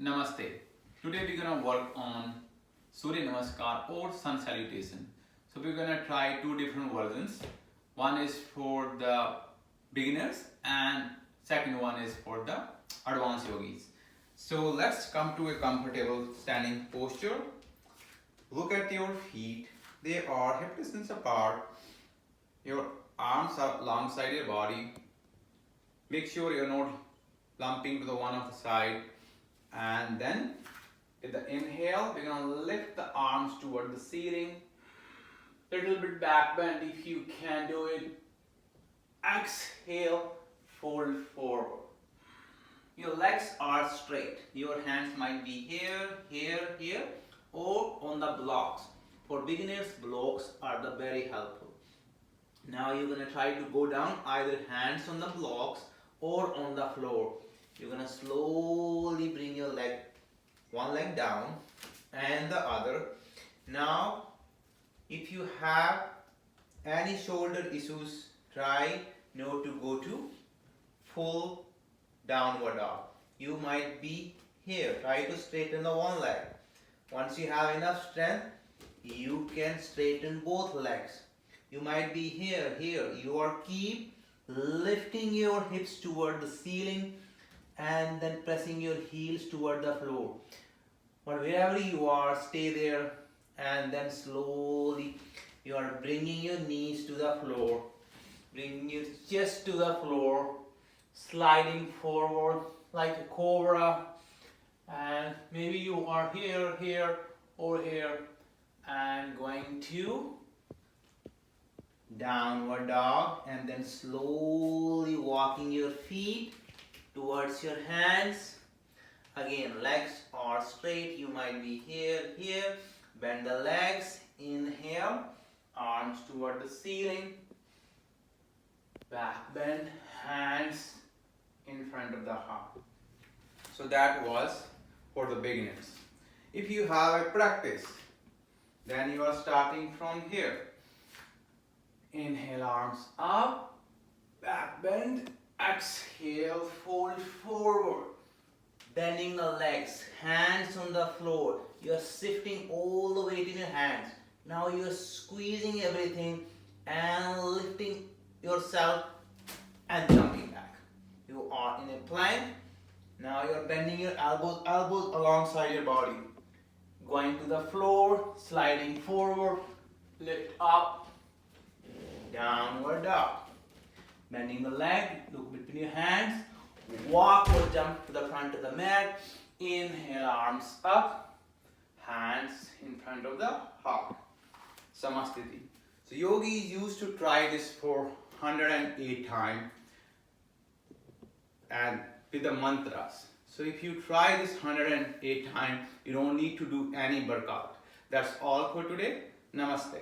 Namaste. Today we're gonna work on Suryanamaskar or Sun Salutation. So we're gonna try two different versions. One is for the beginners and second one is for the advanced yogis. So let's come to a comfortable standing posture. Look at your feet. They are hip distance apart. Your arms are alongside your body. Make sure you're not lumping to the one of the side. And then with the inhale, we're going to lift the arms toward the ceiling. Little bit back bend if you can do it. Exhale, fold forward. Your legs are straight. Your hands might be here, here, here, or on the blocks. For beginners, blocks are the very helpful. Now you're going to try to go down either hands on the blocks or on the floor. You're going to slowly bring your leg, one leg down and the other. Now, if you have any shoulder issues, try not to go to full downward dog. You might be here. Try to straighten the one leg. Once you have enough strength, you can straighten both legs. You might be here, here. You are keep lifting your hips toward the ceiling and then pressing your heels toward the floor. But wherever you are, stay there and then slowly you are bringing your knees to the floor, bringing your chest to the floor, sliding forward like a cobra, and maybe you are here, here, or here, and going to downward dog, and then slowly walking your feet towards your hands. Again, legs are straight. You might be here, here. Bend the legs. Inhale. Arms toward the ceiling. Back bend. Hands in front of the heart. So that was for the beginners. If you have a practice, then you are starting from here. Inhale, arms up. Back bend. Exhale, fold forward, bending the legs, hands on the floor. You are shifting all the weight in your hands. Now you are squeezing everything and lifting yourself and jumping back. You are in a plank. Now you are bending your elbows alongside your body. Going to the floor, sliding forward, lift up, downward dog. Bending the leg, look between your hands, walk or jump to the front of the mat. Inhale, arms up, hands in front of the heart. Samasthiti. So yogis used to try this for 108 times and with the mantras. So if you try this 108 times, you don't need to do any workout. That's all for today. Namaste.